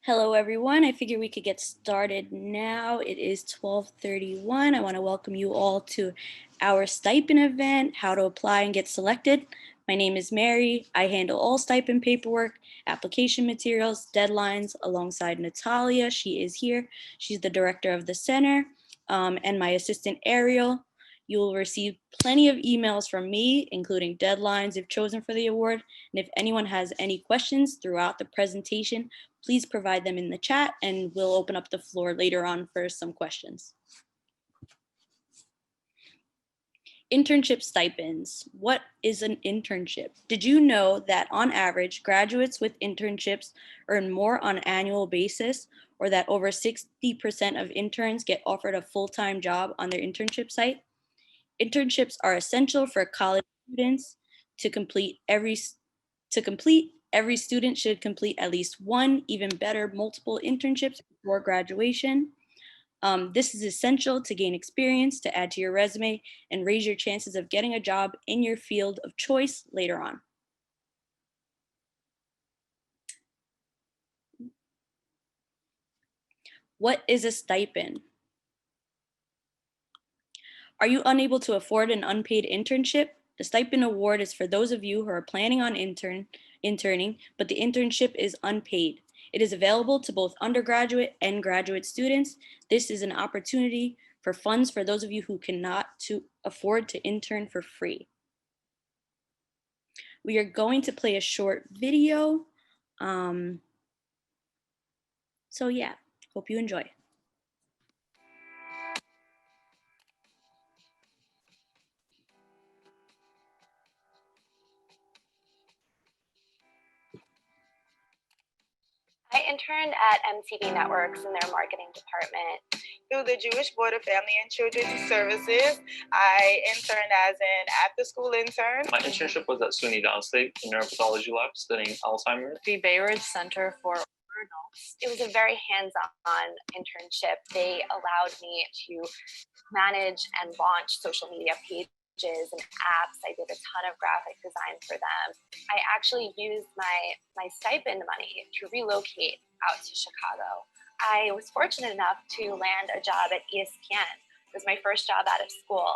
Hello, everyone. I figure we could get started now. It is 12:31. I want to welcome you all to our stipend event, how to apply and get selected. My name is Mary. I handle all stipend paperwork, application materials, deadlines, alongside Natalia. She is here. She's the director of the center, and my assistant Ariel. You will receive plenty of emails from me, including deadlines if chosen for the award. And if anyone has any questions throughout the presentation, please provide them in the chat and we'll open up the floor later on for some questions. Internship stipends. What is an internship? Did you know that on average, graduates with internships earn more on an annual basis, or that over 60% of interns get offered a full-time job on their internship site? Internships are essential for college students to complete. Every student should complete at least one, even better, multiple internships before graduation. This is essential to gain experience, to add to your resume, and raise your chances of getting a job in your field of choice later on. What is a stipend? Are you unable to afford an unpaid internship? The stipend award is for those of you who are planning on interning, but the internship is unpaid. It is available to both undergraduate and graduate students. This is an opportunity for funds for those of you who cannot afford to intern for free. We are going to play a short video. So yeah, hope you enjoy. I interned at MTV Networks in their marketing department. Through the Jewish Board of Family and Children's Services, I interned as an after-school intern. My internship was at CUNY Downstate in neuropathology lab studying Alzheimer's. The Bay Ridge Center for Adults. It was a very hands-on internship. They allowed me to manage and launch social media pages and apps. I did a ton of graphic design for them. I actually used my stipend money to relocate out to Chicago. I was fortunate enough to land a job at ESPN. It was my first job out of school.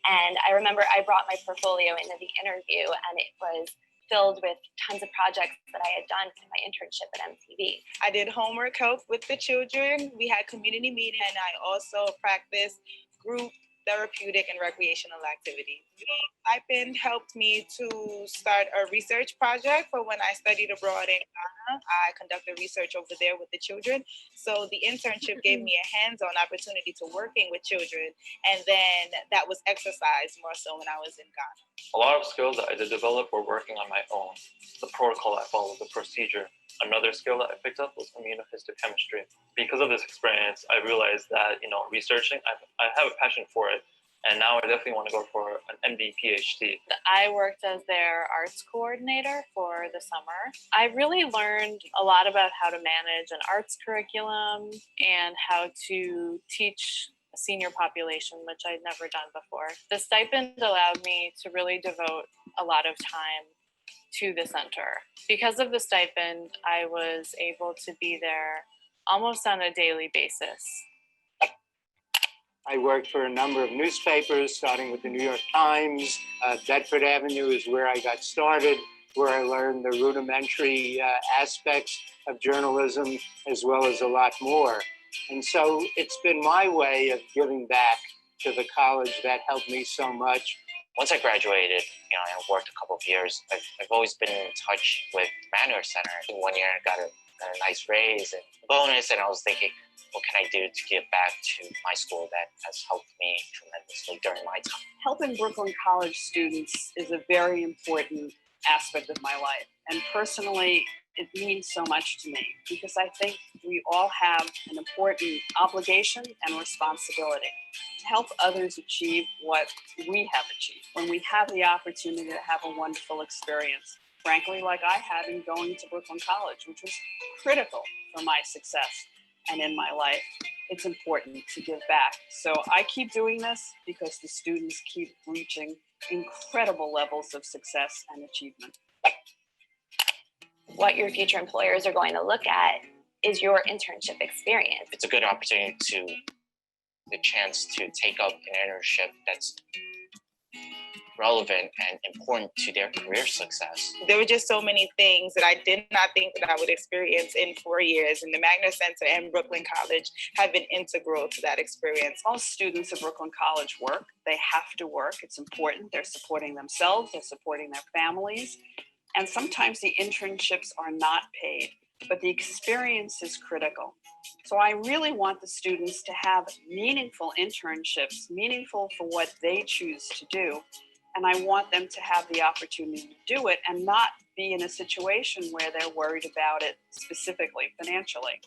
And I remember I brought my portfolio into the interview and it was filled with tons of projects that I had done in my internship at MTV. I did homework help with the children. We had community meeting and I also practiced group therapeutic and recreational activities. The stipend helped me to start a research project for when I studied abroad in Ghana. I conducted research over there with the children. So the internship gave me a hands-on opportunity to working with children. And then that was exercised more so when I was in Ghana. A lot of skills that I did develop were working on my own. The protocol I followed, the procedure. Another skill that I picked up was immunohistochemistry. Because of this experience, I realized that, researching, I have a passion for it. And now I definitely want to go for an MD, PhD. I worked as their arts coordinator for the summer. I really learned a lot about how to manage an arts curriculum and how to teach a senior population, which I'd never done before. The stipend allowed me to really devote a lot of time to the center. Because of the stipend, I was able to be there almost on a daily basis. I worked for a number of newspapers, starting with the New York Times. Bedford Avenue is where I got started, where I learned the rudimentary aspects of journalism, as well as a lot more. And so it's been my way of giving back to the college that helped me so much. Once I graduated, I worked a couple of years. I've always been in touch with Magner Center. In 1 year, I got a nice raise and bonus, and I was thinking, what can I do to give back to my school that has helped me tremendously during my time? Helping Brooklyn College students is a very important aspect of my life. And personally, it means so much to me because I think we all have an important obligation and responsibility to help others achieve what we have achieved. When we have the opportunity to have a wonderful experience, frankly, like I had in going to Brooklyn College, which was critical for my success and in my life, it's important to give back. So I keep doing this because the students keep reaching incredible levels of success and achievement. What your future employers are going to look at is your internship experience? It's a good opportunity the chance to take up an internship that's relevant and important to their career success. There were just so many things that I did not think that I would experience in 4 years, and the Magner Center and Brooklyn College have been integral to that experience. All students at Brooklyn College work. They have to work. It's important. They're supporting themselves. They're supporting their families. And sometimes the internships are not paid, but the experience is critical. So I really want the students to have meaningful internships, meaningful for what they choose to do. And I want them to have the opportunity to do it and not be in a situation where they're worried about it specifically financially.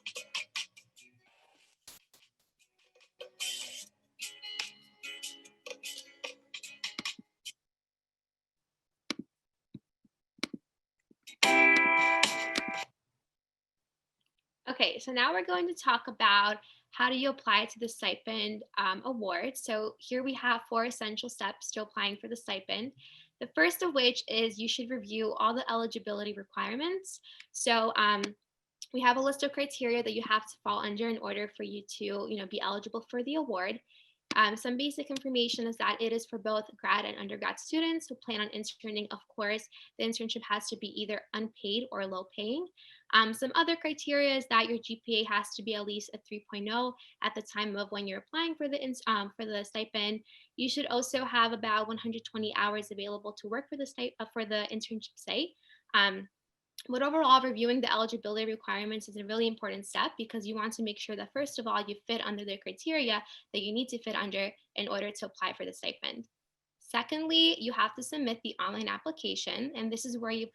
Okay, so now we're going to talk about how do you apply to the stipend award. So here we have 4 essential steps to applying for the stipend. The first of which is you should review all the eligibility requirements. So we have a list of criteria that you have to fall under in order for you to be eligible for the award. Some basic information is that it is for both grad and undergrad students who plan on interning. Of course, the internship has to be either unpaid or low paying. Some other criteria is that your GPA has to be at least a 3.0 at the time of when you're applying for the stipend. You should also have about 120 hours available to work for the internship site. But overall, reviewing the eligibility requirements is a really important step because you want to make sure that, first of all, you fit under the criteria that you need to fit under in order to apply for the stipend. Secondly, you have to submit the online application, and this is where you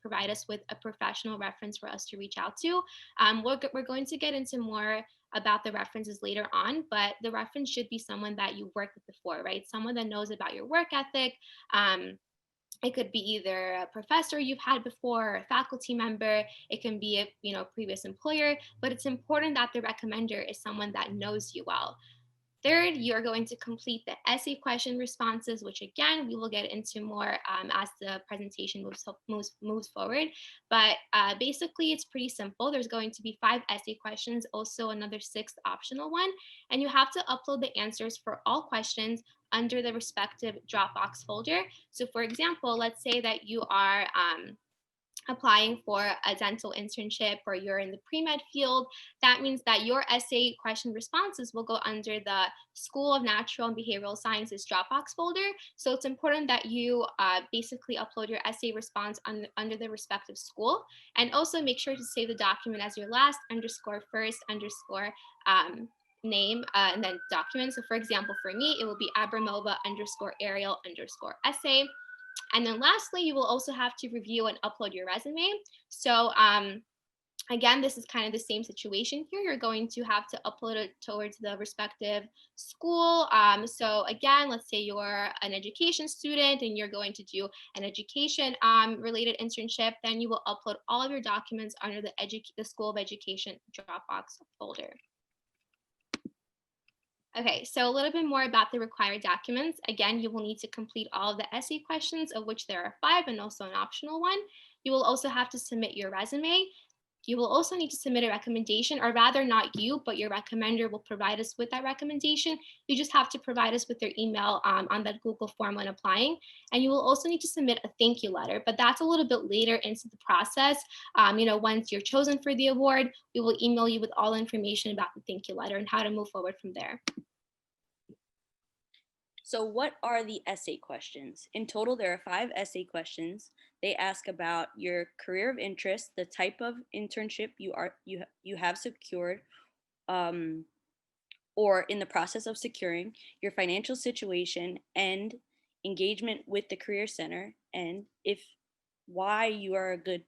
provide us with a professional reference for us to reach out to. We're going to get into more about the references later on, but the reference should be someone that you worked with before, right? Someone that knows about your work ethic. It could be either a professor you've had before, a faculty member. It can be a previous employer, but it's important that the recommender is someone that knows you well. Third, you're going to complete the essay question responses, which again, we will get into more as the presentation moves forward. But basically, it's pretty simple. There's going to be 5 essay questions, also another 6th optional one. And you have to upload the answers for all questions under the respective Dropbox folder. So for example, let's say that you are applying for a dental internship or you're in the pre-med field. That means that your essay question responses will go under the School of Natural and Behavioral Sciences Dropbox folder. So it's important that you basically upload your essay response under the respective school, and also make sure to save the document as your last _first name and then document. So for example, for me, it will be Abramova _Ariel _essay. And then lastly, you will also have to review and upload your resume. So again, this is kind of the same situation here. You're going to have to upload it towards the respective school. So again, let's say you're an education student and you're going to do an education related internship, then you will upload all of your documents under the School of Education Dropbox folder. Okay, so a little bit more about the required documents. Again, you will need to complete all of the essay questions, of which there are 5 and also an optional one. You will also have to submit your resume. You will also need to submit a recommendation, or rather not you, but your recommender will provide us with that recommendation. You just have to provide us with your email on that Google form when applying. And you will also need to submit a thank you letter, but that's a little bit later into the process. Once you're chosen for the award, we will email you with all information about the thank you letter and how to move forward from there. So what are the essay questions? In total, there are 5 essay questions. They ask about your career of interest, the type of internship you have secured or in the process of securing, your financial situation and engagement with the Career Center, and why you are a good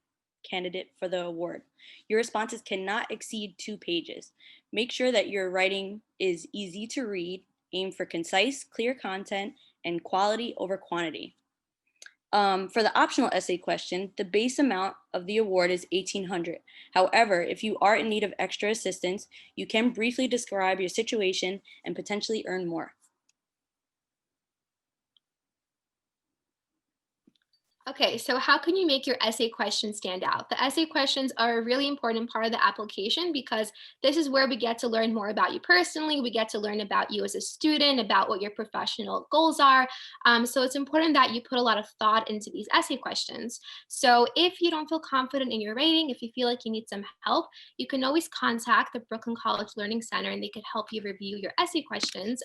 candidate for the award. Your responses cannot exceed 2 pages. Make sure that your writing is easy to read. Aim for concise, clear content and quality over quantity. For the optional essay question, the base amount of the award is $1,800. However, if you are in need of extra assistance, you can briefly describe your situation and potentially earn more. Okay, so how can you make your essay questions stand out? The essay questions are a really important part of the application because this is where we get to learn more about you personally. We get to learn about you as a student, about what your professional goals are. So it's important that you put a lot of thought into these essay questions. So if you don't feel confident in your writing, if you feel like you need some help, you can always contact the Brooklyn College Learning Center and they could help you review your essay questions.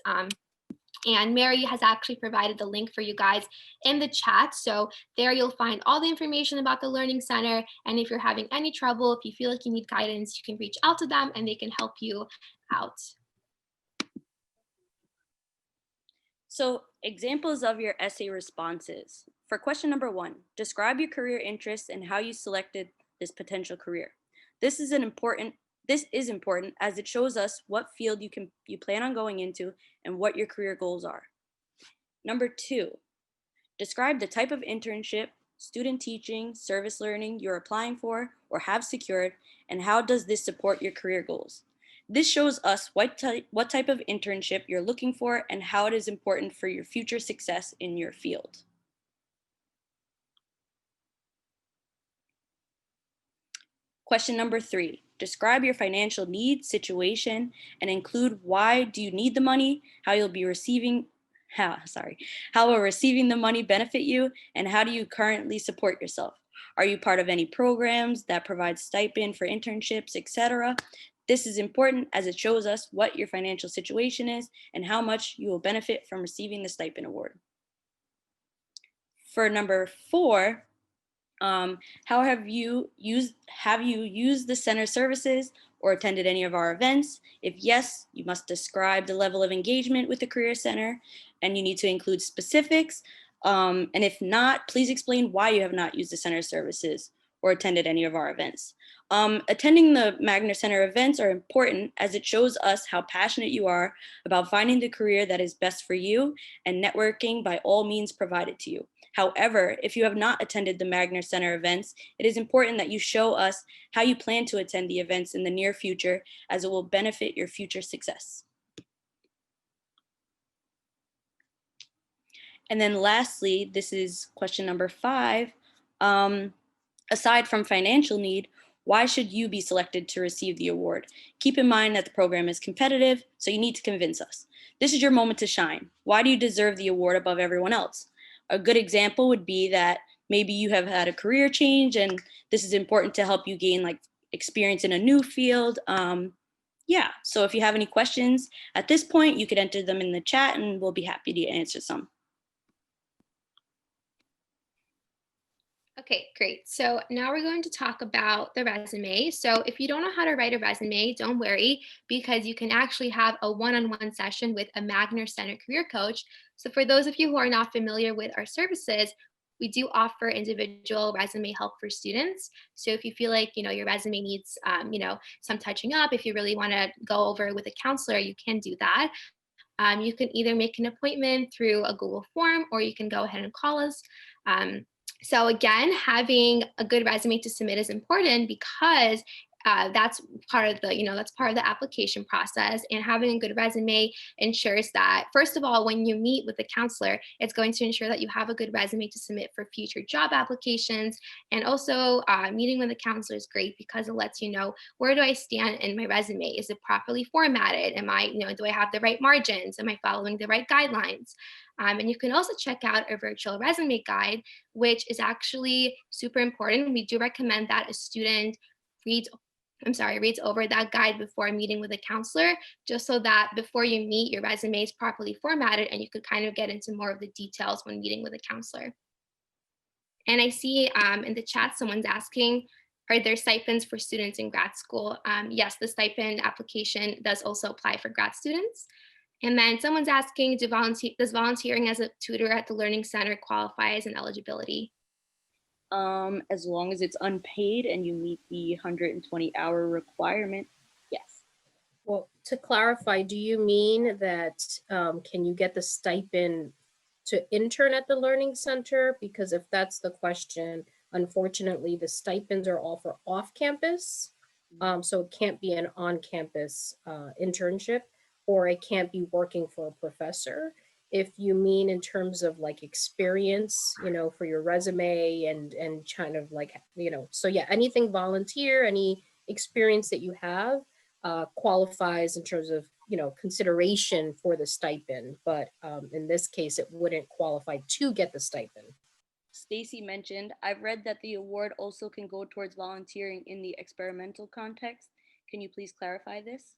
And Mary has actually provided the link for you guys in the chat. So there you'll find all the information about the Learning Center. And if you're having any trouble, if you feel like you need guidance, you can reach out to them and they can help you out. So examples of your essay responses. For question number 1, describe your career interests and how you selected this potential career. This is important as it shows us what field you plan on going into and what your career goals are. Number 2, describe the type of internship, student teaching, service learning you're applying for or have secured, and how does this support your career goals. This shows us what type of internship you're looking for and how it is important for your future success in your field. Question number 3, describe your financial needs, situation, and include why do you need the money, how will receiving the money benefit you, and how do you currently support yourself? Are you part of any programs that provide stipend for internships, etc.? This is important as it shows us what your financial situation is and how much you will benefit from receiving the stipend award. For number 4, how have you used the center services or attended any of our events? If yes, you must describe the level of engagement with the Career Center and you need to include specifics. And if not, please explain why you have not used the center services or attended any of our events. Attending the Magner Center events are important as it shows us how passionate you are about finding the career that is best for you and networking by all means provided to you. However, if you have not attended the Magner Center events, it is important that you show us how you plan to attend the events in the near future as it will benefit your future success. And then lastly, this is question number 5. Aside from financial need, why should you be selected to receive the award? Keep in mind that the program is competitive, so you need to convince us. This is your moment to shine. Why do you deserve the award above everyone else? A good example would be that maybe you have had a career change and this is important to help you gain experience in a new field. So if you have any questions at this point, you could enter them in the chat and we'll be happy to answer some. Okay, great. So now we're going to talk about the resume. So if you don't know how to write a resume, don't worry, because you can actually have a one-on-one session with a Magner Center career coach. So for those of you who are not familiar with our services, we do offer individual resume help for students. So if you feel like, your resume needs, some touching up, if you really want to go over with a counselor, you can do that. You can either make an appointment through a Google form or you can go ahead and call us. So again, having a good resume to submit is important because that's part of the application process, and having a good resume ensures that, first of all, when you meet with the counselor, it's going to ensure that you have a good resume to submit for future job applications. And also meeting with the counselor is great because it lets you know, where do I stand in my resume? Is it properly formatted? Do I have the right margins? Am I following the right guidelines? And you can also check out our virtual resume guide, which is actually super important. We do recommend that a student reads over that guide before meeting with a counselor, just so that before you meet, your resume is properly formatted and you could kind of get into more of the details when meeting with a counselor. And I see in the chat, someone's asking, are there stipends for students in grad school? Yes, the stipend application does also apply for grad students. And then someone's asking, does volunteering as a tutor at the Learning Center qualify as an eligibility? As long as it's unpaid and you meet the 120-hour requirement, yes. Well, to clarify, do you mean that can you get the stipend to intern at the Learning Center? Because if that's the question, unfortunately, the stipends are all for off-campus. So it can't be an on-campus internship, or it can't be working for a professor. If you mean in terms of like experience, you know, for your resume and kind of like, you know, so yeah, anything volunteer, any experience that you have qualifies in terms of, you know, consideration for the stipend. But in this case, it wouldn't qualify to get the stipend. Stacy mentioned, I've read that the award also can go towards volunteering in the experimental context. Can you please clarify this?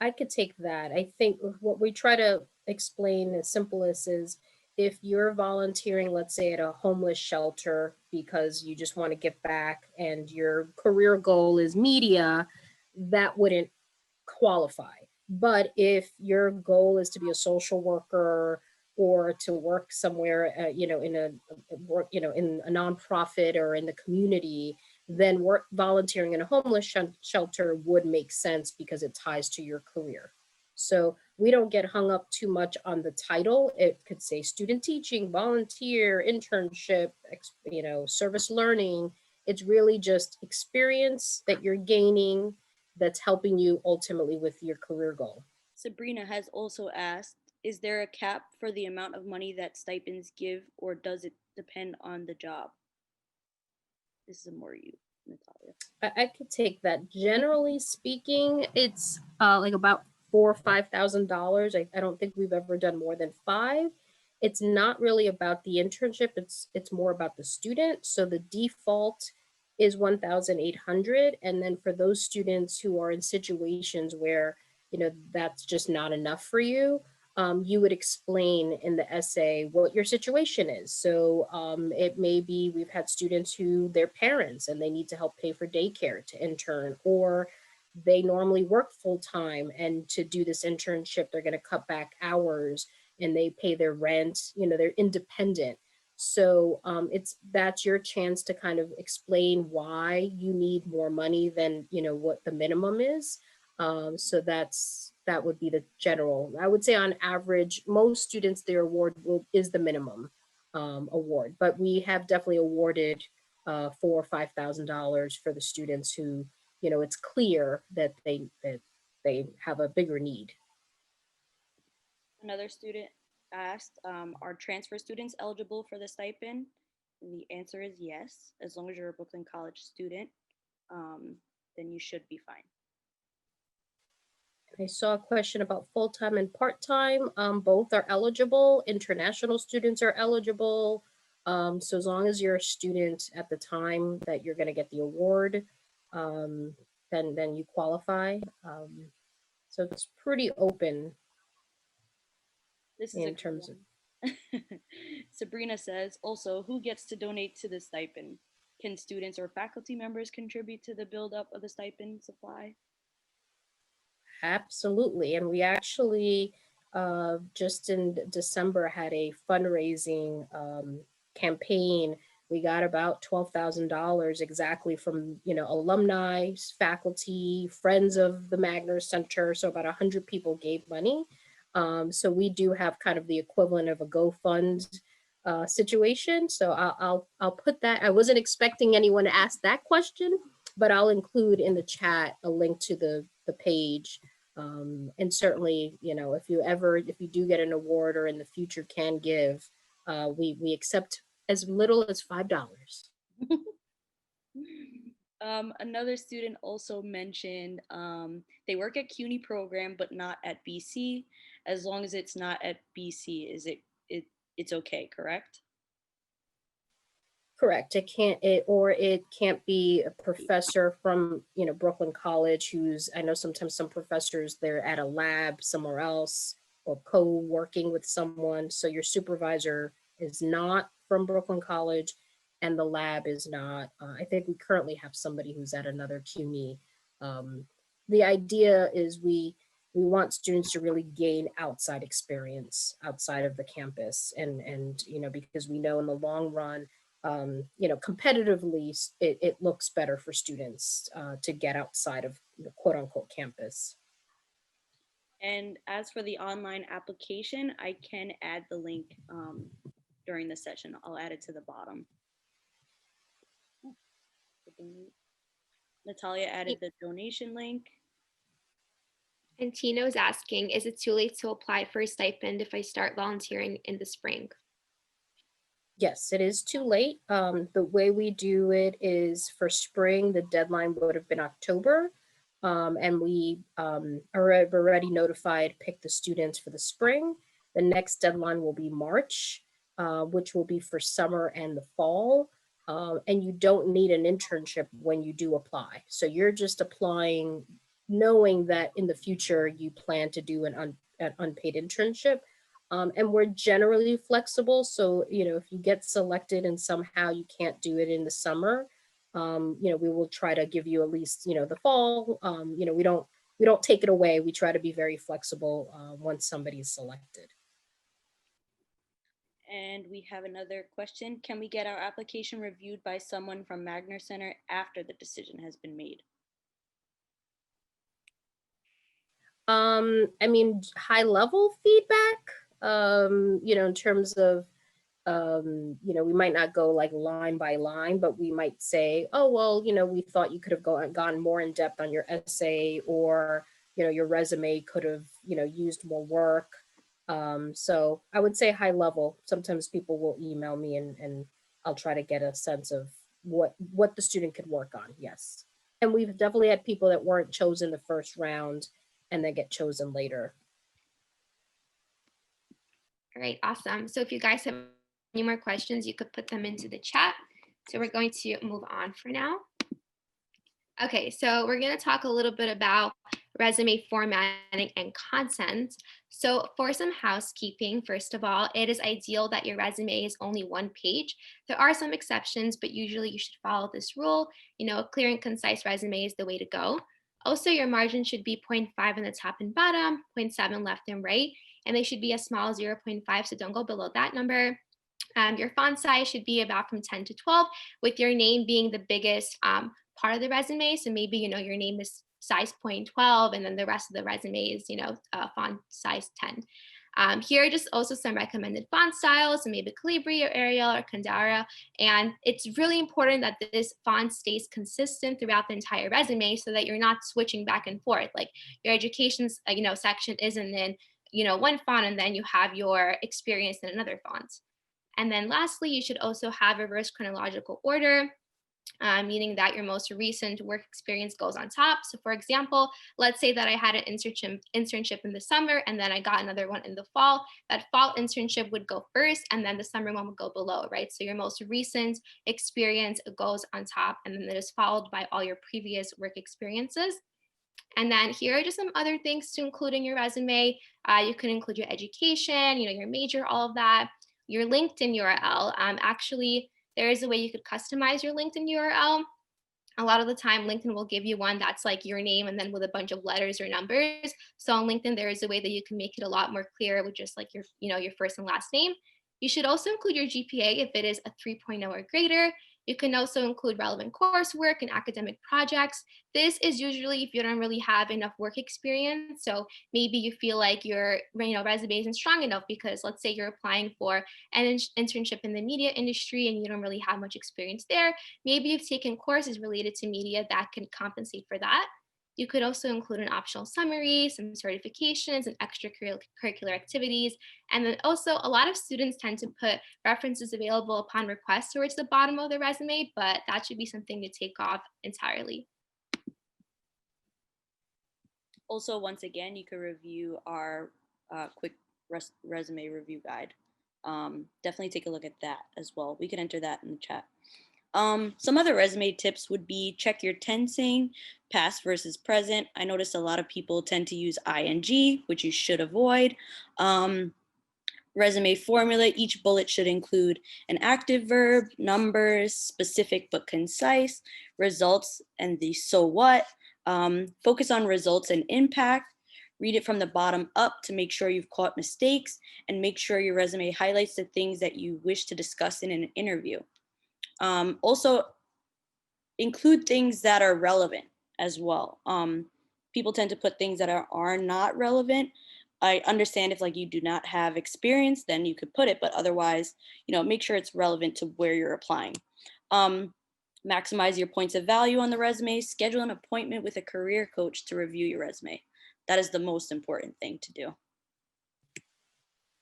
I could take that. I think what we try to explain as simple as is if you're volunteering, let's say at a homeless shelter because you just want to give back and your career goal is media, that wouldn't qualify. But if your goal is to be a social worker or to work somewhere, you know, in a work, you know, in a nonprofit or in the community, then work volunteering in a homeless shelter would make sense because it ties to your career. So we don't get hung up too much on the title. It could say student teaching, volunteer, internship, you know, service learning. It's really just experience that you're gaining that's helping you ultimately with your career goal. Sabrina has also asked, is there a cap for the amount of money that stipends give, or does it depend on the job? This is a more you, Natalia. I could take that. Generally speaking, it's like about $4,000 or $5,000. I don't think we've ever done more than five. It's not really about the internship. It's more about the student. So the default is 1,800, and then for those students who are in situations where you know that's just not enough for you, you would explain in the essay what your situation is. So it may be we've had students who they're parents and they need to help pay for daycare to intern, or they normally work full time and to do this internship, they're going to cut back hours and they pay their rent, you know, they're independent. So that's your chance to kind of explain why you need more money than, you know, what the minimum is. So that would be the general. I would say on average, most students, their award is the minimum award, but we have definitely awarded $4,000 or $5,000 for the students who, you know, it's clear that they have a bigger need. Another student asked, are transfer students eligible for the stipend? And the answer is yes. As long as you're a Brooklyn College student, then you should be fine. I saw a question about full-time and part-time. Both are eligible. International students are eligible. So as long as you're a student at the time that you're going to get the award, then you qualify. So it's pretty open This is in terms of. Sabrina says, also, who gets to donate to the stipend? Can students or faculty members contribute to the buildup of the stipend supply? Absolutely. And we actually just in December had a fundraising campaign. We got about $12,000 exactly from, you know, alumni, faculty, friends of the Magner Center. So about 100 people gave money. So we do have kind of the equivalent of a GoFund situation. So I'll put that. I wasn't expecting anyone to ask that question, but I'll include in the chat a link to the page. And certainly, you know, if you do get an award or in the future can give, we accept as little as $5. Another student also mentioned they work at CUNY program, but not at BC. As long as it's not at BC, it's okay, correct? Correct. It can't be a professor from, you know, Brooklyn College who's, I know sometimes some professors, they're at a lab somewhere else or co-working with someone. So your supervisor is not from Brooklyn College and the lab is not. I think we currently have somebody who's at another CUNY. The idea is we want students to really gain outside experience outside of the campus and you know, because we know in the long run, you know, competitively, it looks better for students to get outside of the quote unquote campus. And as for the online application, I can add the link during the session. I'll add it to the bottom. Natalia added the donation link. And Tino is asking, is it too late to apply for a stipend if I start volunteering in the spring? Yes, it is too late. The way we do it is for spring, the deadline would have been October. And we have already notified, picked the students for the spring. The next deadline will be March, which will be for summer and the fall. And you don't need an internship when you do apply. So you're just applying knowing that in the future you plan to do an unpaid internship. And we're generally flexible. So, if you get selected and somehow you can't do it in the summer, we will try to give you at least, the fall. We don't take it away. We try to be very flexible once somebody is selected. And we have another question. Can we get our application reviewed by someone from Magner Center after the decision has been made? High level feedback, in terms of, we might not go like line by line, but we might say, oh, well, we thought you could have gone more in depth on your essay, or, your resume could have, used more work. So I would say high level. Sometimes people will email me and I'll try to get a sense of what the student could work on. Yes. And we've definitely had people that weren't chosen the first round and then get chosen later. All right, awesome. So if you guys have any more questions, you could put them into the chat. So we're going to move on for now. Okay, so we're going to talk a little bit about resume formatting and content. So for some housekeeping, first of all, it is ideal that your resume is only one page. There are some exceptions, but usually you should follow this rule. A clear and concise resume is the way to go. Also, your margin should be 0.5 on the top and bottom, 0.7 left and right, and they should be as small as 0.5, so don't go below that number. Your font size should be about from 10 to 12, with your name being the biggest part of the resume. So maybe, your name is size 0.12, and then the rest of the resume is, font size 10. Here are just also some recommended font styles, so maybe Calibri or Arial or Kandara. And it's really important that this font stays consistent throughout the entire resume so that you're not switching back and forth. Like your education, section isn't in, one font, and then you have your experience in another font. And then lastly, you should also have reverse chronological order, meaning that your most recent work experience goes on top. So for example, let's say that I had an internship in the summer and then I got another one in the fall. That fall internship would go first and then the summer one would go below, right? So your most recent experience goes on top and then it is followed by all your previous work experiences. And then here are just some other things to include in your resume. You can include your education, your major, all of that. Your LinkedIn URL. Actually, there is a way you could customize your LinkedIn URL. A lot of the time, LinkedIn will give you one that's like your name and then with a bunch of letters or numbers. So on LinkedIn, there is a way that you can make it a lot more clear with just like your first and last name. You should also include your GPA if it is a 3.0 or greater. You can also include relevant coursework and academic projects. This is usually if you don't really have enough work experience. So maybe you feel like your resume isn't strong enough because let's say you're applying for an internship in the media industry and you don't really have much experience there. Maybe you've taken courses related to media that can compensate for that. You could also include an optional summary, some certifications and extracurricular activities. And then also a lot of students tend to put references available upon request towards the bottom of the resume, but that should be something to take off entirely. Also, once again, you can review our quick resume review guide. Definitely take a look at that as well. We can enter that in the chat. Some other resume tips would be check your tensing, past versus present. I noticed a lot of people tend to use ing, which you should avoid. Resume formula, each bullet should include an active verb, numbers, specific but concise, results, and the so what. Focus on results and impact. Read it from the bottom up to make sure you've caught mistakes, and make sure your resume highlights the things that you wish to discuss in an interview. Also, include things that are relevant as well. People tend to put things that are not relevant. I understand if you do not have experience, then you could put it, but otherwise, make sure it's relevant to where you're applying. Maximize your points of value on the resume. Schedule an appointment with a career coach to review your resume. that is the most important thing to do.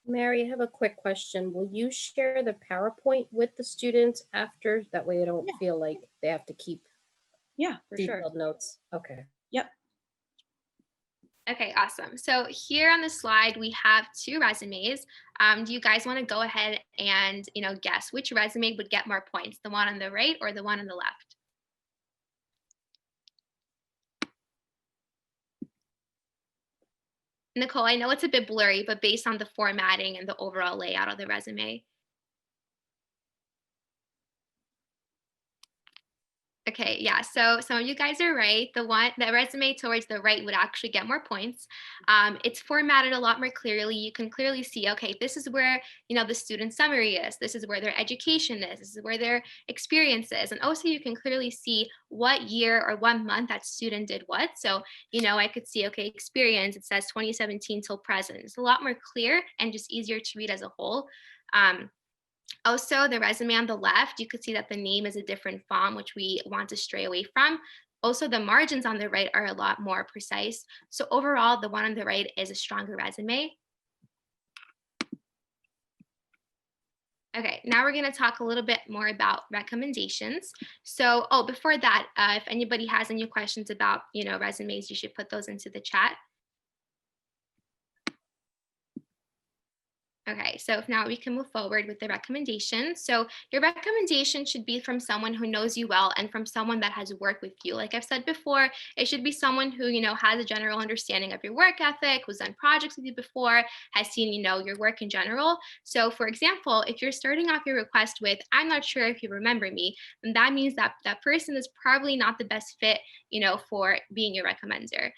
Mary, I have a quick question. Will you share the PowerPoint with the students after? That way they don't feel like they have to keep For sure. detailed notes. Okay. Yep. Okay, awesome. So here on the slide, we have 2 resumes. Do you guys want to go ahead and, guess which resume would get more points, the one on the right or the one on the left? Nicole, I know it's a bit blurry, but based on the formatting and the overall layout of the resume. Okay, yeah, so some of you guys are right. The resume towards the right would actually get more points. It's formatted a lot more clearly. You can clearly see, okay, this is where, the student summary is. This is where their education is. This is where their experience is. And also you can clearly see what year or what month that student did what. So, I could see, okay, experience, it says 2017 till present. It's a lot more clear and just easier to read as a whole. Also, the resume on the left, you could see that the name is a different font, which we want to stray away from. Also, the margins on the right are a lot more precise. So overall, the one on the right is a stronger resume. Okay, now we're going to talk a little bit more about recommendations. So, before that, if anybody has any questions about, resumes, you should put those into the chat. Okay, so now we can move forward with the recommendation. So your recommendation should be from someone who knows you well and from someone that has worked with you. Like I've said before, it should be someone who, has a general understanding of your work ethic, who's done projects with you before, has seen, your work in general. So for example, if you're starting off your request with, I'm not sure if you remember me, then that means that that person is probably not the best fit, for being your recommender.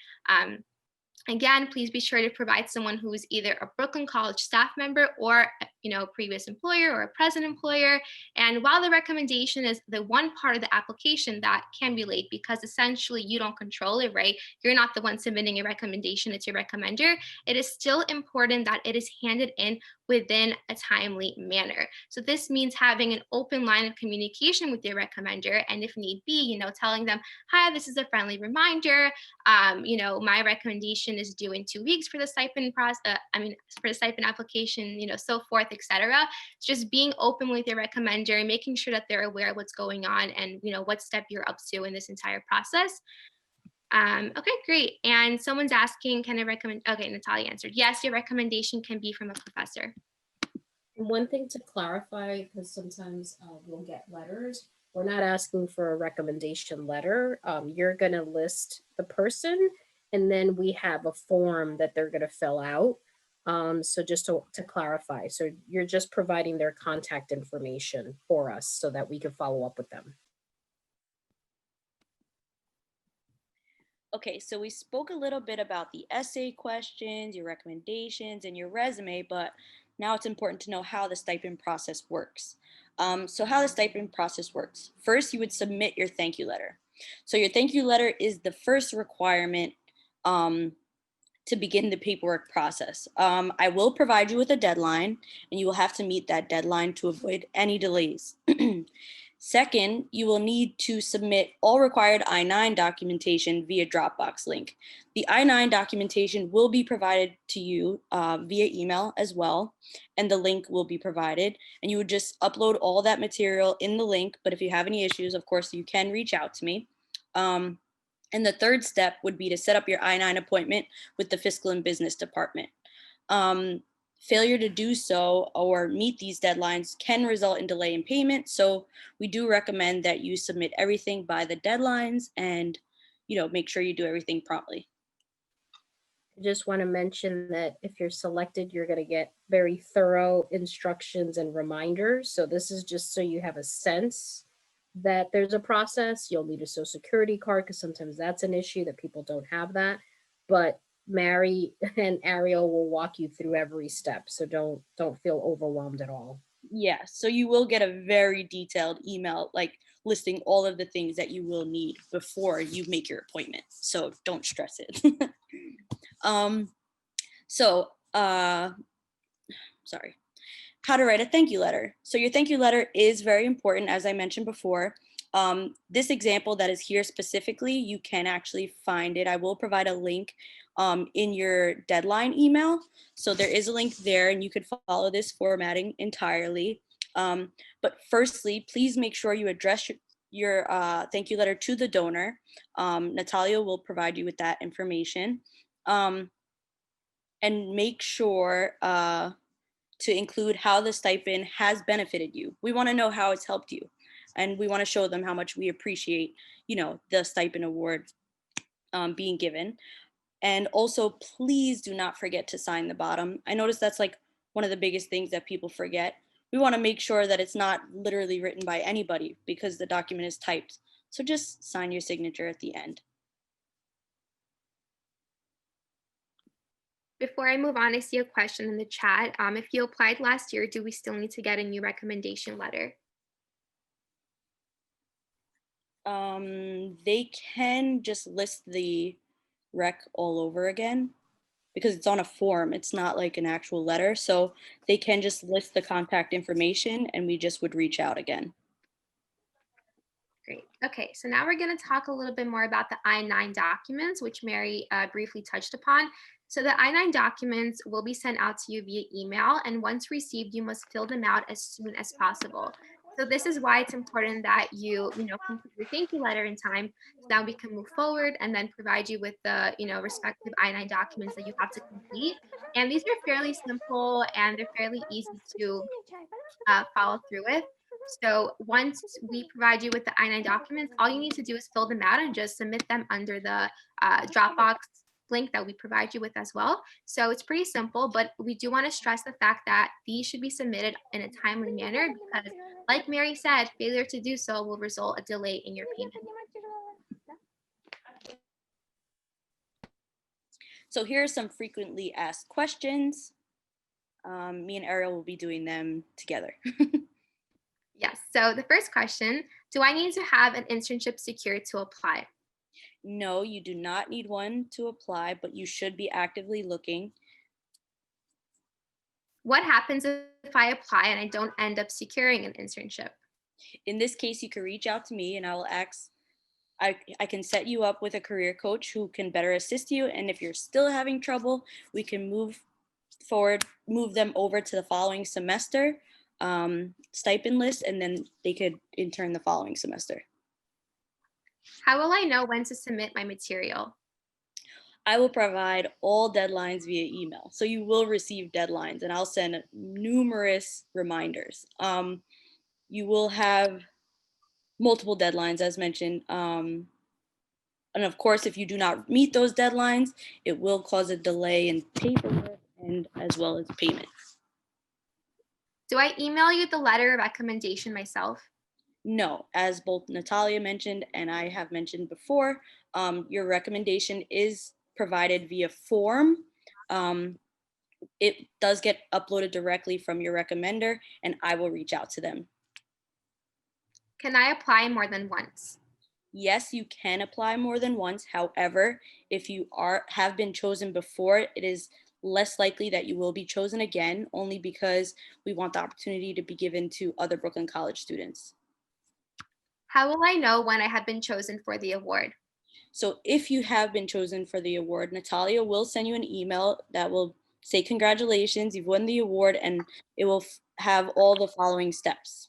Again, please be sure to provide someone who is either a Brooklyn College staff member or, a previous employer or a present employer. And while the recommendation is the one part of the application that can be late because essentially you don't control it, right? You're not the one submitting a recommendation, it's your recommender. It is still important that it is handed in within a timely manner. So this means having an open line of communication with your recommender, and if need be, telling them, hi, this is a friendly reminder. My recommendation is due in 2 weeks for the stipend process. For the stipend application, so forth, etc. Just being open with your recommender, making sure that they're aware of what's going on and what step you're up to in this entire process. Okay, great. And someone's asking, can I recommend? Okay, Natalia answered. Yes, your recommendation can be from a professor. And one thing to clarify, because sometimes we'll get letters, we're not asking for a recommendation letter. You're going to list the person, and then we have a form that they're going to fill out. So just to clarify, so you're just providing their contact information for us so that we can follow up with them. Okay, so we spoke a little bit about the essay questions, your recommendations, and your resume, but now it's important to know how the stipend process works. So how the stipend process works. First, you would submit your thank you letter. So your thank you letter is the first requirement to begin the paperwork process. I will provide you with a deadline, and you will have to meet that deadline to avoid any delays. Second, you will need to submit all required I-9 documentation via Dropbox link. The I-9 documentation will be provided to you via email as well, and the link will be provided. And you would just upload all that material in the link, but if you have any issues, of course, you can reach out to me. And the third step would be to set up your I-9 appointment with the Fiscal and Business Department. Failure to do so or meet these deadlines can result in delay in payment. So we do recommend that you submit everything by the deadlines and, make sure you do everything promptly. I just want to mention that if you're selected, you're going to get very thorough instructions and reminders. So this is just so you have a sense that there's a process. You'll need a social security card because sometimes that's an issue that people don't have that. But Mary and Ariel will walk you through every step. So don't feel overwhelmed at all. Yeah, so you will get a very detailed email, like listing all of the things that you will need before you make your appointment. So don't stress it. Sorry. How to write a thank you letter. So your thank you letter is very important, as I mentioned before. This example that is here specifically, you can actually find it. I will provide a link in your deadline email. So there is a link there and you could follow this formatting entirely. But firstly, please make sure you address your thank you letter to the donor. Natalia will provide you with that information. And make sure to include how the stipend has benefited you. We want to know how it's helped you. And we want to show them how much we appreciate, the stipend award being given. And also, please do not forget to sign the bottom. I noticed that's like one of the biggest things that people forget. We want to make sure that it's not literally written by anybody because the document is typed. So just sign your signature at the end. Before I move on, I see a question in the chat. If you applied last year, do we still need to get a new recommendation letter? They can just list the rec all over again because it's on a form. It's not like an actual letter. So they can just list the contact information and we just would reach out again. Great. Okay, so now we're going to talk a little bit more about the I-9 documents, which Mary briefly touched upon. So the I-9 documents will be sent out to you via email, and once received, you must fill them out as soon as possible. So this is why it's important that you complete your thank you letter in time, so that we can move forward and then provide you with the, respective I-9 documents that you have to complete. And these are fairly simple and they're fairly easy to follow through with. So once we provide you with the I-9 documents, all you need to do is fill them out and just submit them under the Dropbox link that we provide you with as well. So it's pretty simple, but we do want to stress the fact that these should be submitted in a timely manner because, like Mary said, failure to do so will result a delay in your payment. So here are some frequently asked questions. Me and Ariel will be doing them together. Yes, so the first question, do I need to have an internship secured to apply? No, you do not need one to apply, but you should be actively looking. What happens if I apply and I don't end up securing an internship? In this case, you can reach out to me and I will ask, I can set you up with a career coach who can better assist you. And if you're still having trouble, we can move them over to the following semester stipend list, and then they could intern the following semester. How will I know when to submit my material? I will provide all deadlines via email. So you will receive deadlines and I'll send numerous reminders. You will have multiple deadlines as mentioned. And of course, if you do not meet those deadlines, it will cause a delay in paperwork and as well as payment. Do I email you the letter of recommendation myself? No, as both Natalia mentioned and I have mentioned before, your recommendation is provided via form. It does get uploaded directly from your recommender and I will reach out to them. Can I apply more than once? Yes, you can apply more than once. However, if you have been chosen before, it is less likely that you will be chosen again, only because we want the opportunity to be given to other Brooklyn College students. How will I know when I have been chosen for the award? So if you have been chosen for the award, Natalia will send you an email that will say, congratulations, you've won the award, and it will have all the following steps.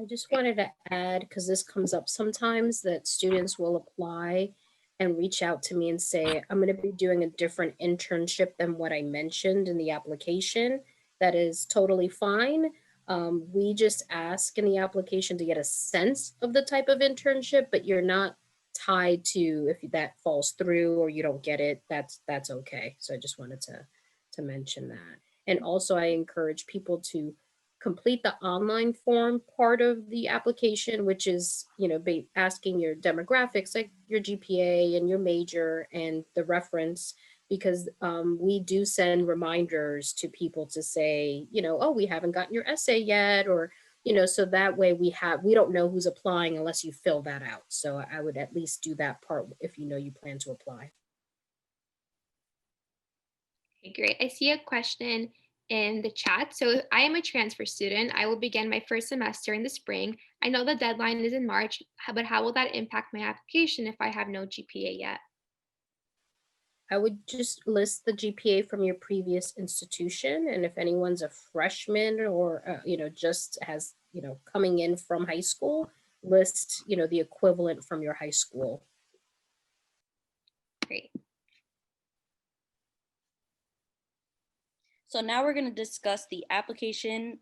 I just wanted to add, because this comes up sometimes, that students will apply and reach out to me and say, I'm going to be doing a different internship than what I mentioned in the application. That is totally fine. We just ask in the application to get a sense of the type of internship, but you're not tied to if that falls through or you don't get it, that's okay. So I just wanted to mention that. And also I encourage people to complete the online form part of the application, which is, asking your demographics, like your GPA and your major and the reference, because we do send reminders to people to say, oh, we haven't gotten your essay yet, or, so that way we don't know who's applying unless you fill that out. So I would at least do that part if you plan to apply. Okay, great. I see a question. in the chat. So I am a transfer student. I will begin my first semester in the spring. I know the deadline is in March, but how will that impact my application if I have no GPA yet? I would just list the GPA from your previous institution. And if anyone's a freshman or, just has, coming in from high school, list, the equivalent from your high school. Great. So now we're going to discuss the application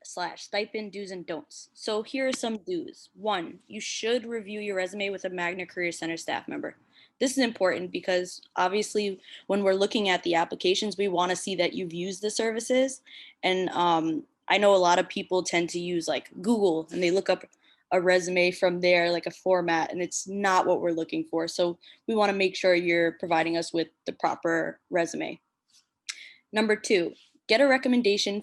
slash stipend do's and don'ts. So here are some do's. 1, you should review your resume with a Magner Career Center staff member. This is important because obviously when we're looking at the applications, we want to see that you've used the services. And I know a lot of people tend to use like Google and they look up a resume from there, like a format, and it's not what we're looking for. So we want to make sure you're providing us with the proper resume. Number 2, get a recommendation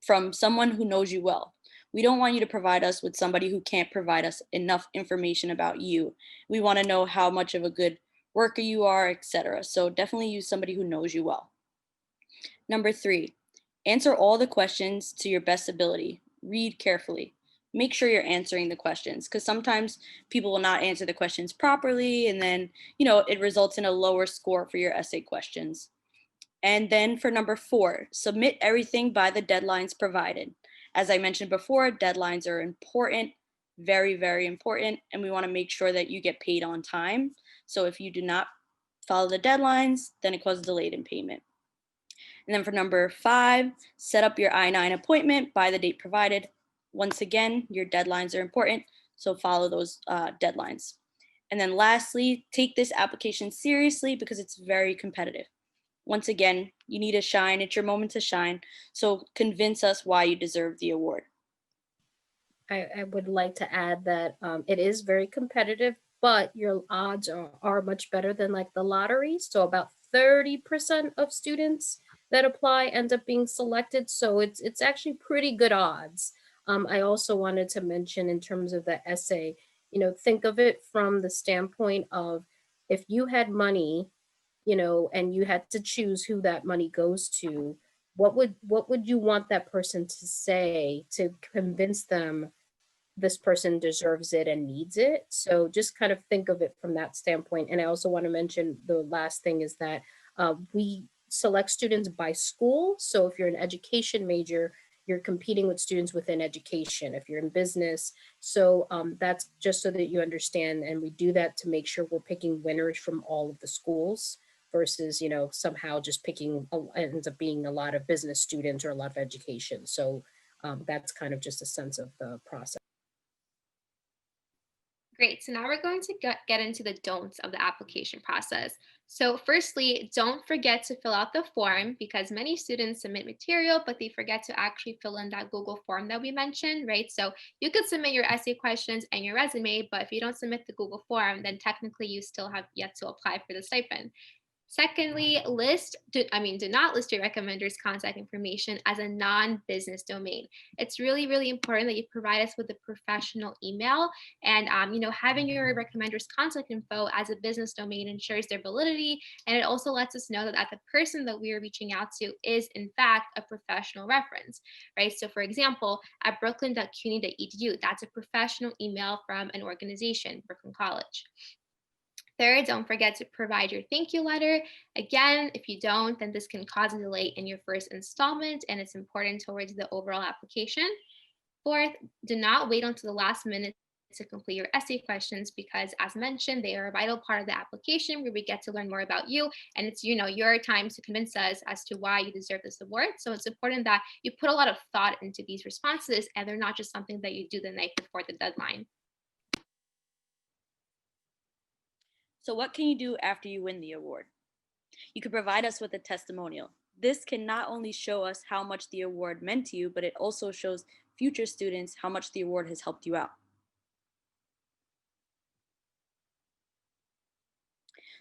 from someone who knows you well. We don't want you to provide us with somebody who can't provide us enough information about you. We want to know how much of a good worker you are, etc. So definitely use somebody who knows you well. Number 3, answer all the questions to your best ability. Read carefully. Make sure you're answering the questions because sometimes people will not answer the questions properly and then, it results in a lower score for your essay questions. And then for number 4, submit everything by the deadlines provided. As I mentioned before, deadlines are important, very, very important, and we want to make sure that you get paid on time. So if you do not follow the deadlines, then it causes delayed in payment. And then for number 5, set up your I-9 appointment by the date provided. Once again, your deadlines are important, so follow those deadlines. And then lastly, take this application seriously because it's very competitive. Once again, you need to shine. It's your moment to shine. So convince us why you deserve the award. I would like to add that it is very competitive, but your odds are much better than like the lottery. So about 30% of students that apply end up being selected. So it's actually pretty good odds. I also wanted to mention in terms of the essay, think of it from the standpoint of if you had money, and you had to choose who that money goes to, what would you want that person to say to convince them this person deserves it and needs it? So just kind of think of it from that standpoint. And I also want to mention the last thing is that we select students by school. So if you're an education major, you're competing with students within education. If you're in business, so that's just so that you understand. And we do that to make sure we're picking winners from all of the schools versus, somehow just picking, ends up being a lot of business students or a lot of education. So that's kind of just a sense of the process. Great. So now we're going to get into the don'ts of the application process. So firstly, don't forget to fill out the form because many students submit material, but they forget to actually fill in that Google form that we mentioned, right? So you could submit your essay questions and your resume, but if you don't submit the Google form, then technically you still have yet to apply for the stipend. Secondly, do not list your recommender's contact information as a non-business domain. It's really, really important that you provide us with a professional email, and having your recommender's contact info as a business domain ensures their validity, and it also lets us know that the person that we are reaching out to is in fact a professional reference, right? So for example, at brooklyn.cuny.edu, that's a professional email from an organization, Brooklyn College. Third, don't forget to provide your thank you letter. Again, if you don't, then this can cause a delay in your first installment, and it's important towards the overall application. Fourth, do not wait until the last minute to complete your essay questions because, as mentioned, they are a vital part of the application where we get to learn more about you, and it's your time to convince us as to why you deserve this award. So it's important that you put a lot of thought into these responses, and they're not just something that you do the night before the deadline. So what can you do after you win the award? You can provide us with a testimonial. This can not only show us how much the award meant to you, but it also shows future students how much the award has helped you out.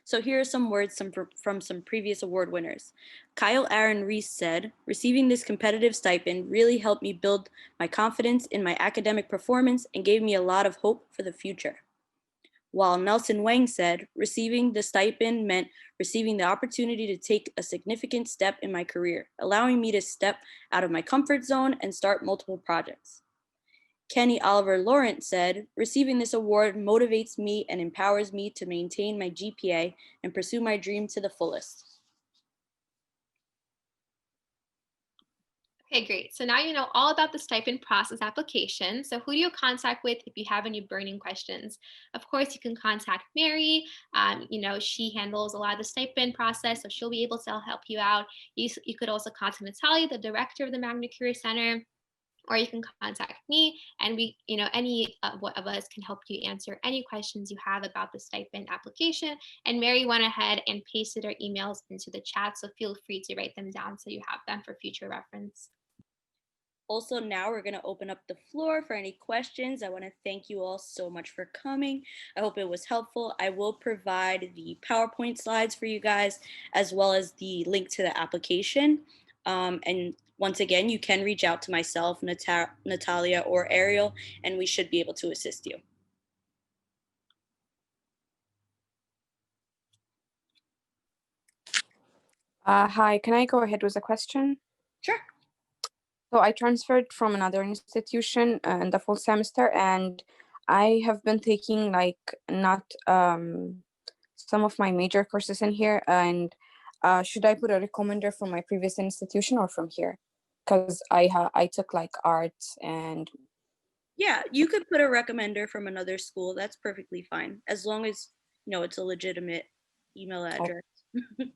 So here are some words from some previous award winners. Kyle Aaron Reese said, "Receiving this competitive stipend really helped me build my confidence in my academic performance and gave me a lot of hope for the future." While Nelson Wang said, receiving the stipend meant receiving the opportunity to take a significant step in my career, allowing me to step out of my comfort zone and start multiple projects. Kenny Oliver Laurent said, receiving this award motivates me and empowers me to maintain my GPA and pursue my dream to the fullest. Okay, great. So now you know all about the stipend process application. So who do you contact with if you have any burning questions? Of course, you can contact Mary. She handles a lot of the stipend process, so she'll be able to help you out. You could also contact Natalia, the director of the Magner Career Center, or you can contact me, and any of us can help you answer any questions you have about the stipend application. And Mary went ahead and pasted our emails into the chat, so feel free to write them down so you have them for future reference. Also, now we're going to open up the floor for any questions. I want to thank you all so much for coming. I hope it was helpful. I will provide the PowerPoint slides for you guys, as well as the link to the application. And once again, you can reach out to myself, Natalia, or Ariel, and we should be able to assist you. Hi, can I go ahead with a question? Sure. So I transferred from another institution in the full semester, and I have been taking not some of my major courses in here. And should I put a recommender from my previous institution or from here? Because I took arts and. Yeah, you could put a recommender from another school. That's perfectly fine, as long as it's a legitimate email address.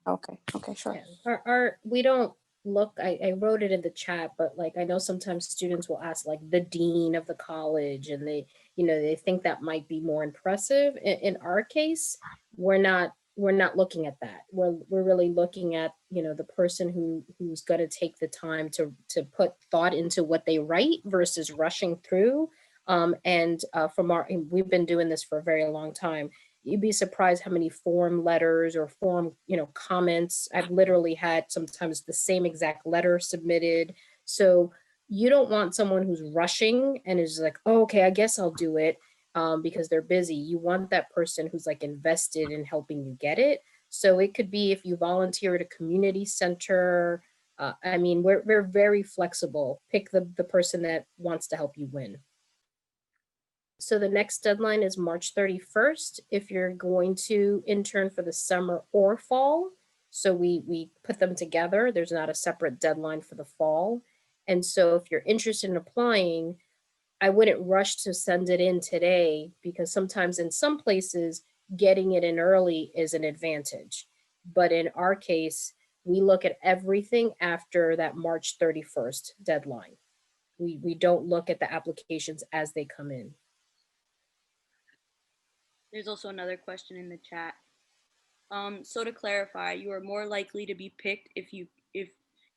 Okay, sure. Yeah. We don't look, I wrote it in the chat, but I know sometimes students will ask the dean of the college, and they think that might be more impressive. In our case, we're not looking at that. We're really looking at the person who's going to take the time to put thought into what they write versus rushing through. And we've been doing this for a very long time. You'd be surprised how many form letters or form comments. I've literally had sometimes the same exact letter submitted. So you don't want someone who's rushing and is like, oh, okay, I guess I'll do it because they're busy. You want that person who's invested in helping you get it. So it could be if you volunteer at a community center. We're very flexible. Pick the person that wants to help you win. So the next deadline is March 31st if you're going to intern for the summer or fall. So we put them together. There's not a separate deadline for the fall. And so if you're interested in applying, I wouldn't rush to send it in today, because sometimes in some places, getting it in early is an advantage. But in our case, we look at everything after that March 31st deadline. We don't look at the applications as they come in. There's also another question in the chat. So to clarify, you are more likely to be picked if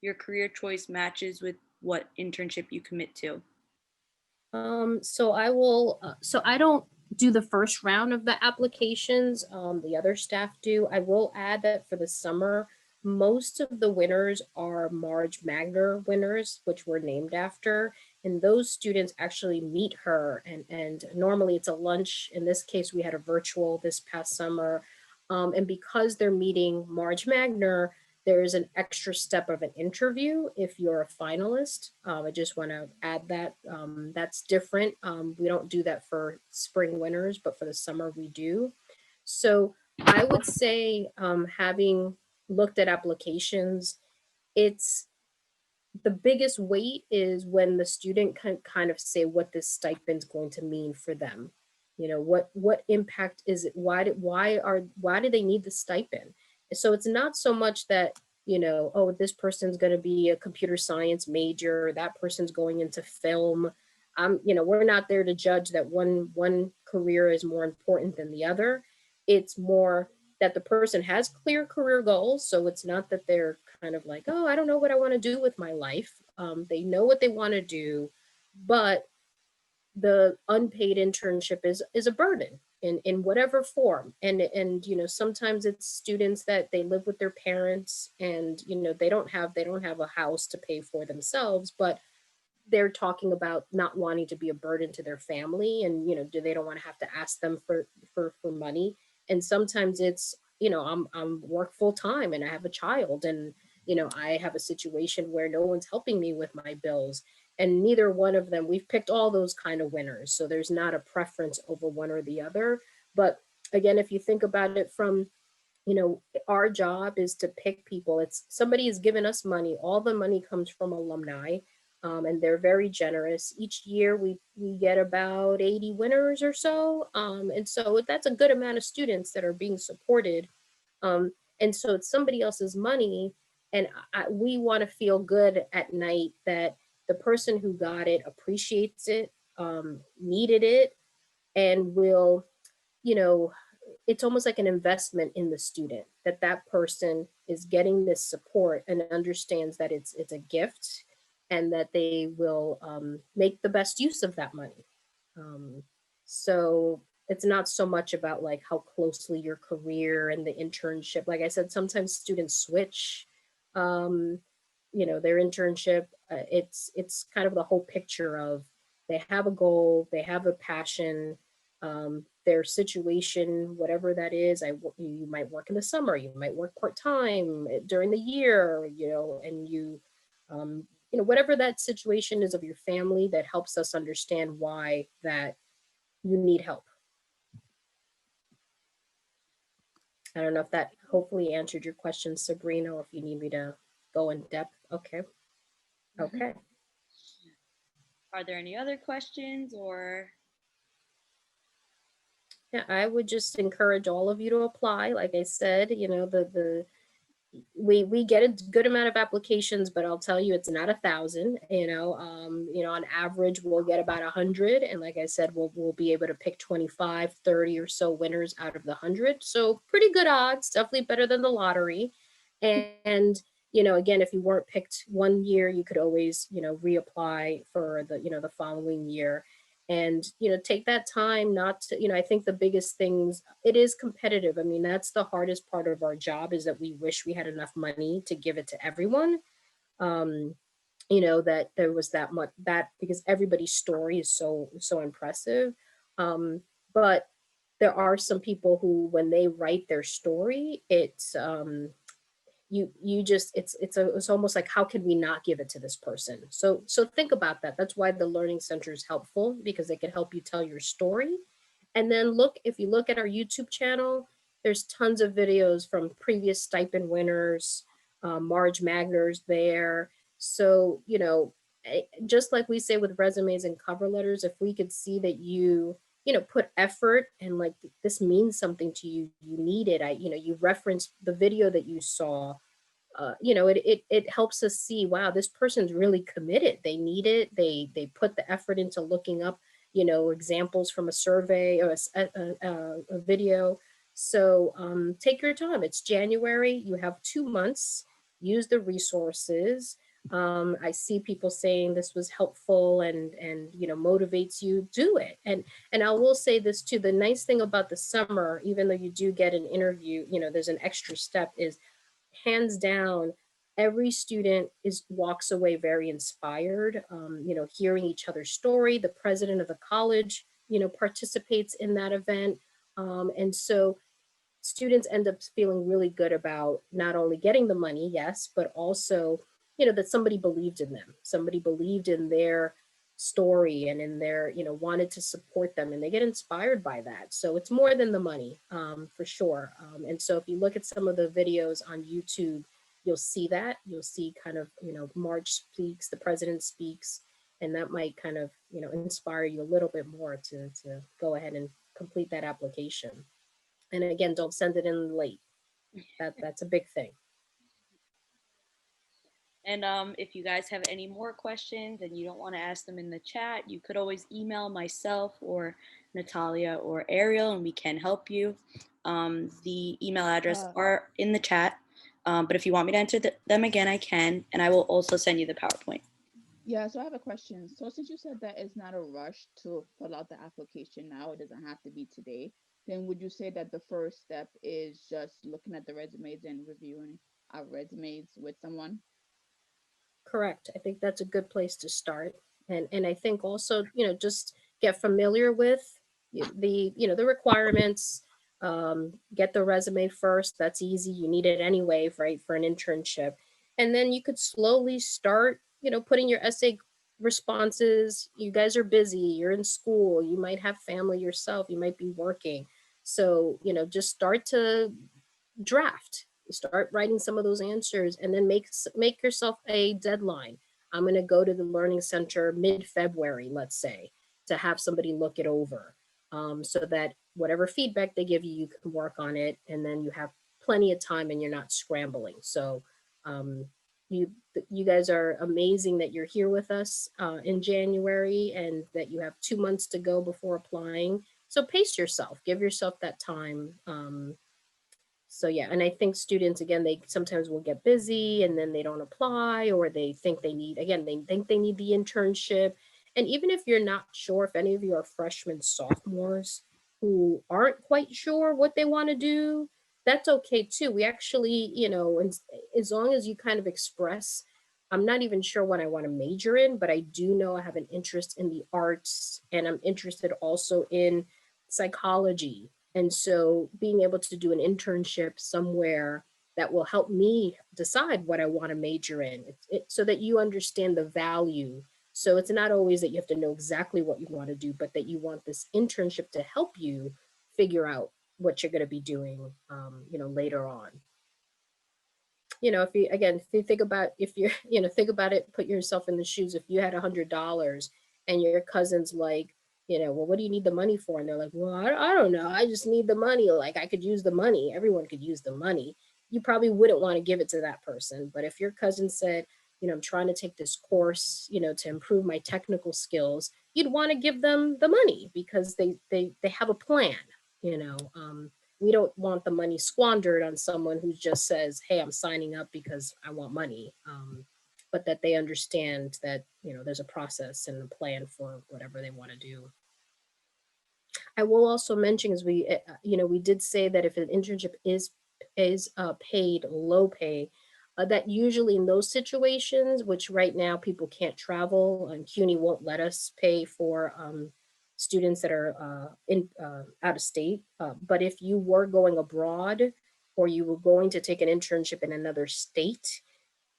your career choice matches with what internship you commit to. So I don't do the first round of the applications. The other staff do. I will add that for the summer, most of the winners are Marge Magner winners, which were named after. And those students actually meet her. And normally it's a lunch. In this case, we had a virtual this past summer. And because they're meeting Marge Magner, there is an extra step of an interview if you're a finalist. I just want to add that that's different. We don't do that for spring winners, but for the summer we do. So I would say having looked at applications, it's the biggest weight is when the student can kind of say what this stipend is going to mean for them. What impact is it? Why do they need the stipend? So it's not so much that, oh, this person's going to be a computer science major, that person's going into film. We're not there to judge that one career is more important than the other. It's more that the person has clear career goals. So it's not that they're kind of like, oh, I don't know what I want to do with my life. They know what they want to do, but the unpaid internship is a burden in whatever form. And sometimes it's students that they live with their parents and they don't have a house to pay for themselves, but they're talking about not wanting to be a burden to their family, and you know, do they don't want to have to ask them for money. And sometimes it's, you know, I'm work full time and I have a child, and you know, I have a situation where no one's helping me with my bills, and neither one of them, we've picked all those kind of winners, so there's not a preference over one or the other. But again, if you think about it from, you know, our job is to pick people. It's somebody has given us money. All the money comes from alumni, and they're very generous. Each year we get about 80 winners or so. And so that's a good amount of students that are being supported. And so it's somebody else's money. And we want to feel good at night that the person who got it appreciates it, needed it, and will, you know, it's almost like an investment in the student, that that person is getting this support and understands that it's a gift, and that they will make the best use of that money. So it's not so much about like how closely your career and the internship, like I said, sometimes students switch, um, you know, their internship. It's kind of the whole picture of, they have a goal, they have a passion, their situation, whatever that is. You might work in the summer, you might work part-time during the year, you know, and you know, whatever that situation is of your family, that helps us understand why that you need help. I don't know if that hopefully answered your question, Sabrina, or if you need me to go in depth. Okay. Okay. Are there any other questions or? Yeah, I would just encourage all of you to apply. Like I said, you know, we get a good amount of applications, but I'll tell you, it's not 1,000. You know, on average, we'll get about 100, and like I said, we'll be able to pick 25, 30 or so winners out of the 100. So pretty good odds, definitely better than the lottery. And you know, again, if you weren't picked one year, you could always, you know, reapply for the, you know, the following year. And you know, take that time not to, you know, I think the biggest things, it is competitive. I mean, that's the hardest part of our job, is that we wish we had enough money to give it to everyone. You know, that there was that much, that because everybody's story is so impressive. But there are some people who, when they write their story, it's you just, it's almost like, how can we not give it to this person? So think about that. That's why the Learning Center is helpful, because it can help you tell your story. And then look, if you look at our YouTube channel, there's tons of videos from previous stipend winners. Marge Magner's there. So, you know, just like we say with resumes and cover letters, if we could see that you know, put effort, and like, this means something to you, you need it. You know, you reference the video that you saw, you know, it helps us see, wow, this person's really committed. They need it. They put the effort into looking up, you know, examples from a survey or a video. So take your time. It's January. You have 2 months. Use the resources. I see people saying this was helpful and you know, motivates you. Do it. And I will say this too. The nice thing about the summer, even though you do get an interview, you know, there's an extra step, is hands down, every student walks away very inspired, you know, hearing each other's story. The president of the college, you know, participates in that event. And so students end up feeling really good about not only getting the money, yes, but also, you know, that somebody believed in them. Somebody believed in their story and in their, you know, wanted to support them, and they get inspired by that. So it's more than the money, for sure. And so if you look at some of the videos on YouTube, you'll see that. You'll see kind of, you know, March speaks, the president speaks, and that might kind of, you know, inspire you a little bit more to go ahead and complete that application. And again, don't send it in late. That's a big thing. And if you guys have any more questions and you don't want to ask them in the chat, you could always email myself or Natalia or Ariel, and we can help you. The email address are in the chat, but if you want me to enter them again, I can, and I will also send you the PowerPoint. Yeah, so I have a question. So since you said that it's not a rush to fill out the application now, it doesn't have to be today, then would you say that the first step is just looking at the resumes and reviewing our resumes with someone? Correct. I think that's a good place to start. And I think also, just get familiar with the requirements. Get the resume first. That's easy. You need it anyway, right, for an internship. And then you could slowly start, putting your essay responses. You guys are busy. You're in school. You might have family yourself. You might be working. So, just start to draft, start writing some of those answers, and then make yourself a deadline. I'm going to go to the learning center mid-February, let's say, to have somebody look it over, so that whatever feedback they give you, you can work on it, and then you have plenty of time and you're not scrambling. So um, you you guys are amazing that you're here with us in January, and that you have 2 months to go before applying. So pace yourself, give yourself that time. So yeah, and I think students, again, they sometimes will get busy and then they don't apply, or they think they need, again, they think they need the internship. And even if you're not sure, if any of you are freshmen, sophomores who aren't quite sure what they want to do, that's okay too. We actually, as long as you kind of express, I'm not even sure what I want to major in, but I do know I have an interest in the arts, and I'm interested also in psychology. And so being able to do an internship somewhere that will help me decide what I want to major in, so that you understand the value. So it's not always that you have to know exactly what you want to do, but that you want this internship to help you figure out what you're going to be doing, later on. If you think about, if you're, think about it, put yourself in the shoes. If you had $100 and your cousin's like, well, what do you need the money for? And they're like, well, I don't know. I just need the money. Like, I could use the money. Everyone could use the money. You probably wouldn't want to give it to that person. But if your cousin said, I'm trying to take this course, to improve my technical skills, you'd want to give them the money because they have a plan, we don't want the money squandered on someone who just says, hey, I'm signing up because I want money. But that they understand that, there's a process and a plan for whatever they want to do. I will also mention, as we did say that if an internship is paid, low pay, that usually in those situations, which right now people can't travel and CUNY won't let us pay for students that are out of state. But if you were going abroad, or you were going to take an internship in another state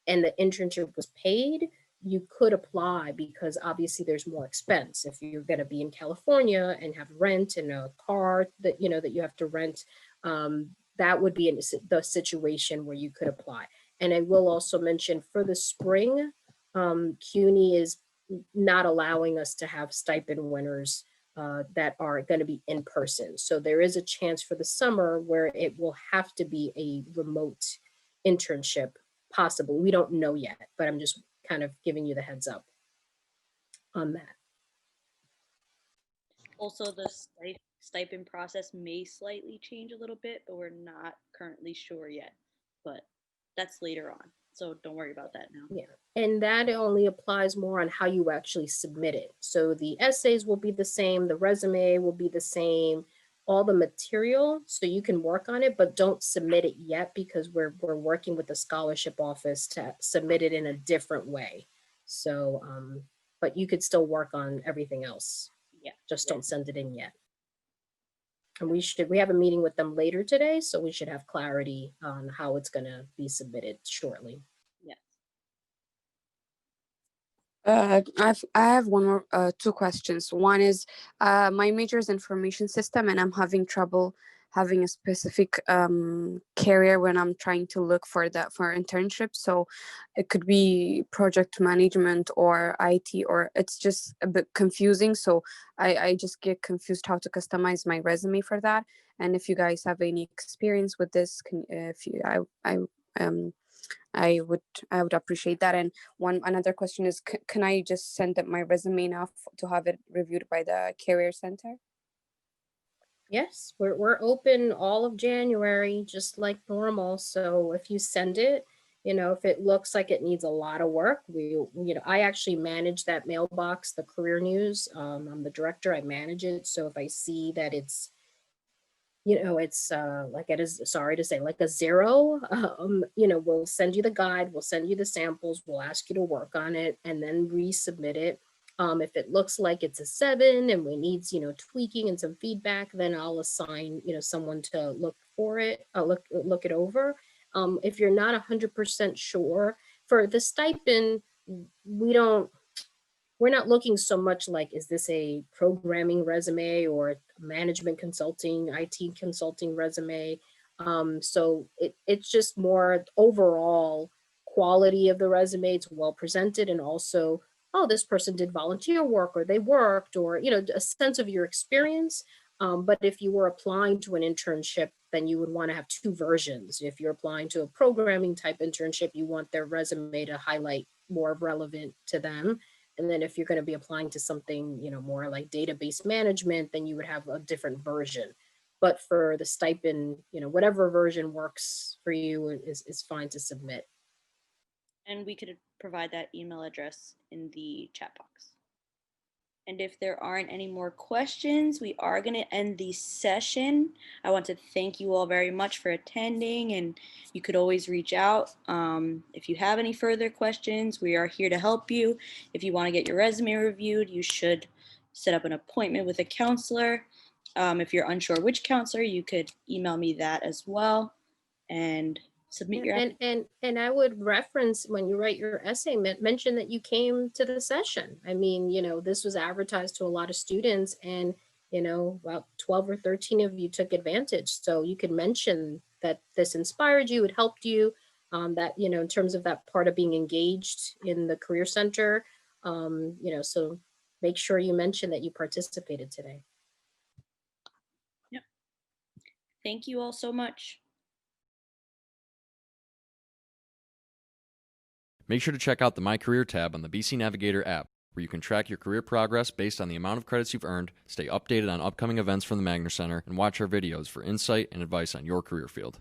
and the internship was paid, you could apply, because obviously there's more expense. If you're going to be in California and have rent and a car that you have to rent, that would be in the situation where you could apply. And I will also mention, for the spring, CUNY is not allowing us to have stipend winners that are going to be in person. So there is a chance for the summer where it will have to be a remote internship, possible. We don't know yet, but I'm just kind of giving you the heads up on that. Also, the stipend process may slightly change a little bit, but we're not currently sure yet. But that's later on, so don't worry about that now. Yeah, and that only applies more on how you actually submit it. So the essays will be the same, the resume will be the same, all the material, so you can work on it, but don't submit it yet, because we're working with the scholarship office to submit it in a different way. So, but you could still work on everything else. Yeah. Just don't send it in yet. And we have a meeting with them later today, so we should have clarity on how it's going to be submitted shortly. Yes. I have one more, two questions. One is, my major is information system, and I'm having trouble having a specific career when I'm trying to look for internship. So it could be project management or IT, or it's just a bit confusing. So I just get confused how to customize my resume for that. And if you guys have any experience with this, I would appreciate that. And another question is, can I just send my resume now to have it reviewed by the Career Center? Yes, we're open all of January, just like normal. So if you send it, if it looks like it needs a lot of work, I actually manage that mailbox, the Career News. I'm the director, I manage it. So if I see that it's, it's like it is, sorry to say, like a 0, we'll send you the guide, we'll send you the samples, we'll ask you to work on it and then resubmit it. If it looks like it's a 7 and it needs, tweaking and some feedback, then I'll assign, someone to look for it, look it over. If you're not 100% sure for the stipend, we're not looking so much like, is this a programming resume or a management consulting, IT consulting resume? So it's just more overall quality of the resume. It's well presented, and also, oh, this person did volunteer work, or they worked, or, a sense of your experience. But if you were applying to an internship, then you would want to have 2 versions. If you're applying to a programming type internship, you want their resume to highlight more relevant to them. And then if you're going to be applying to something, more like database management, then you would have a different version. But for the stipend, whatever version works for you is fine to submit. And we could provide that email address in the chat box. And if there aren't any more questions, we are going to end the session. I want to thank you all very much for attending, and you could always reach out if you have any further questions. We are here to help you. If you want to get your resume reviewed, you should set up an appointment with a counselor. If you're unsure which counselor, you could email me that as well and submit your and I would reference, when you write your essay, mention that you came to the session. I mean, this was advertised to a lot of students, and about 12 or 13 of you took advantage. So you could mention that this inspired you, it helped you, that in terms of that part of being engaged in the Career Center. So make sure you mention that you participated today. Yep. Thank you all so much. Make sure to check out the My Career tab on the BC Navigator app, where you can track your career progress based on the amount of credits you've earned, stay updated on upcoming events from the Magner Center, and watch our videos for insight and advice on your career field.